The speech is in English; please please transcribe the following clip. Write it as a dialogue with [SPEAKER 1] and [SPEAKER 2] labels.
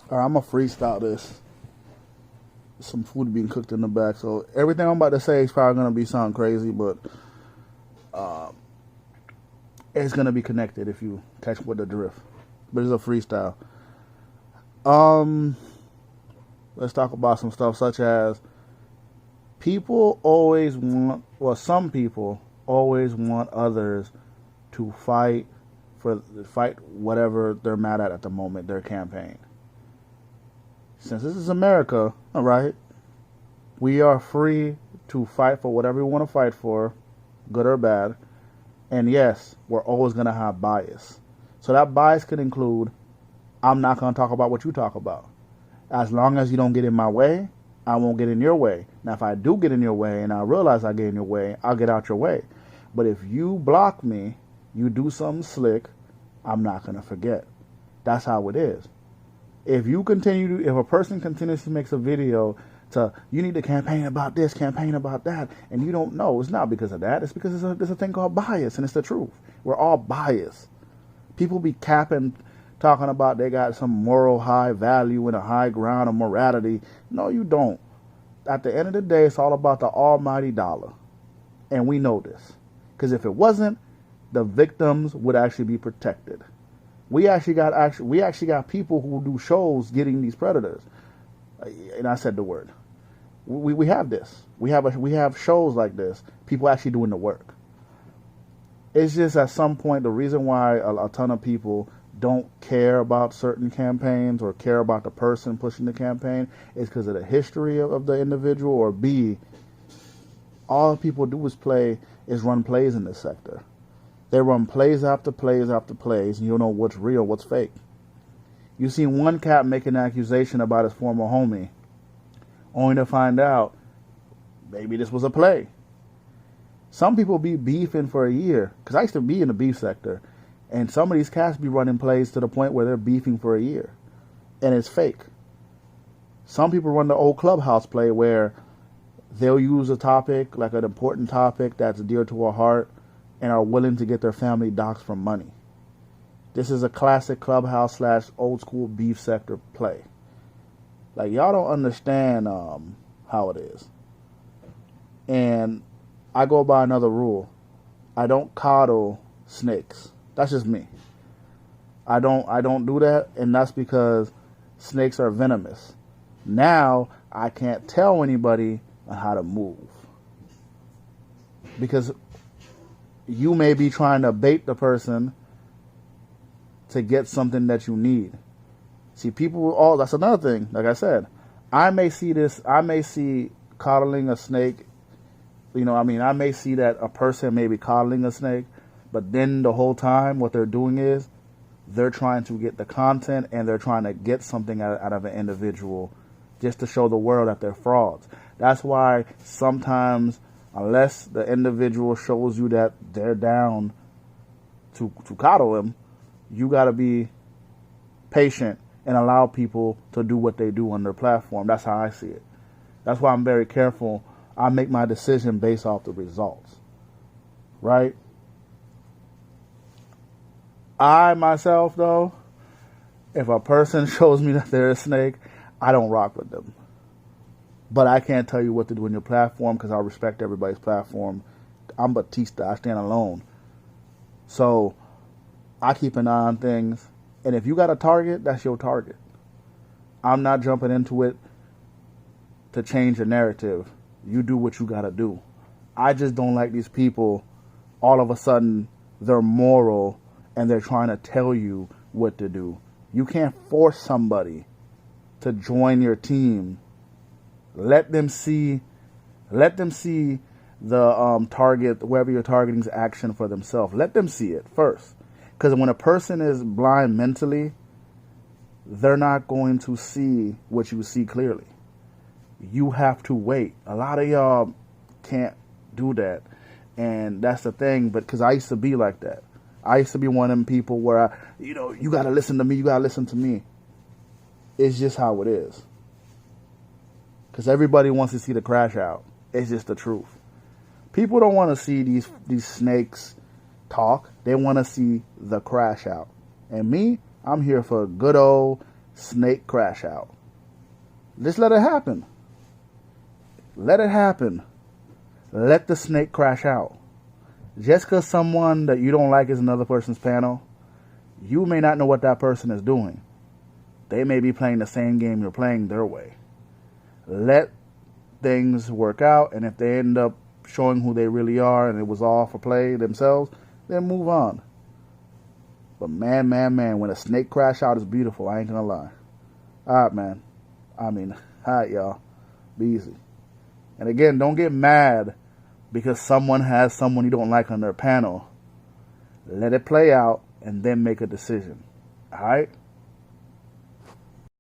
[SPEAKER 1] All right, I'm gonna freestyle this. Some food being cooked in the back, so everything I'm about to say is probably gonna be sound crazy, but it's gonna be connected if you catch with the drift. But it's a freestyle. Um, let's talk about some stuff such as people always want, well, some people always want others to fight whatever they're mad at the moment, their campaign. Since this is America, all right, we are free to fight for whatever we want to fight for, good or bad. And yes, we're always going to have bias. So that bias could include, I'm not going to talk about what you talk about. As long as you don't get in my way, I won't get in your way. Now, if I do get in your way and I realize I get in your way, I'll get out your way. But if you block me, you do something slick, I'm not going to forget. That's how it is. If a person continuously makes a video to, you need to campaign about this, campaign about that, and you don't know, it's not because of that. It's because there's a thing called bias, and it's the truth. We're all biased. People be capping, talking about they got some moral high value and a high ground of morality. No, you don't. At the end of the day, it's all about the almighty dollar. And we know this. Because if it wasn't, the victims would actually be protected. We actually got people who do shows getting these predators. And I said the word. We have this. We have shows like this. People actually doing the work. It's just at some point the reason why a ton of people don't care about certain campaigns or care about the person pushing the campaign is because of the history of the individual, or B, all people do is run plays in this sector. They run plays after plays after plays, and you don't know what's real, what's fake. You see one cat make an accusation about his former homie, only to find out maybe this was a play. Some people be beefing for a year, because I used to be in the beef sector, and some of these cats be running plays to the point where they're beefing for a year, and it's fake. Some people run the old Clubhouse play where they'll use a topic, like an important topic that's dear to a heart, and are willing to get their family doxxed for money. This is a classic Clubhouse / old school beef sector play. Like, y'all don't understand how it is. And I go by another rule. I don't coddle snakes. That's just me. I don't do that, and that's because snakes are venomous. Now I can't tell anybody on how to move. Because you may be trying to bait the person to get something that you need. See, that's another thing. Like I said, I may see coddling a snake, I may see that a person may be coddling a snake, but then the whole time what they're doing is they're trying to get the content and they're trying to get something out of an individual just to show the world that they're frauds. That's why sometimes, unless the individual shows you that they're down to coddle him, you got to be patient and allow people to do what they do on their platform. That's how I see it. That's why I'm very careful. I make my decision based off the results. Right? I, myself, though, if a person shows me that they're a snake, I don't rock with them. But I can't tell you what to do on your platform because I respect everybody's platform. I'm Batista. I stand alone. So I keep an eye on things. And if you got a target, that's your target. I'm not jumping into it to change the narrative. You do what you got to do. I just don't like these people. All of a sudden, they're moral and they're trying to tell you what to do. You can't force somebody to join your team. Let them see the target, wherever you're targeting's action for themselves. Let them see it first. Because when a person is blind mentally, they're not going to see what you see clearly. You have to wait. A lot of y'all can't do that. And that's the thing, but because I used to be like that. I used to be one of them people where, you got to listen to me, you got to listen to me. It's just how it is. Because everybody wants to see the crash out. It's just the truth. People don't want to see these snakes talk. They want to see the crash out. And me, I'm here for good old snake crash out. Just let it happen. Let it happen. Let the snake crash out. Just because someone that you don't like is another person's panel, you may not know what that person is doing. They may be playing the same game you're playing their way. Let things work out, and if they end up showing who they really are and it was all for play themselves, then move on. But man, when a snake crash out is beautiful, I ain't gonna lie. Alright, man. Alright, y'all. Be easy. And again, don't get mad because someone has someone you don't like on their panel. Let it play out and then make a decision. Alright?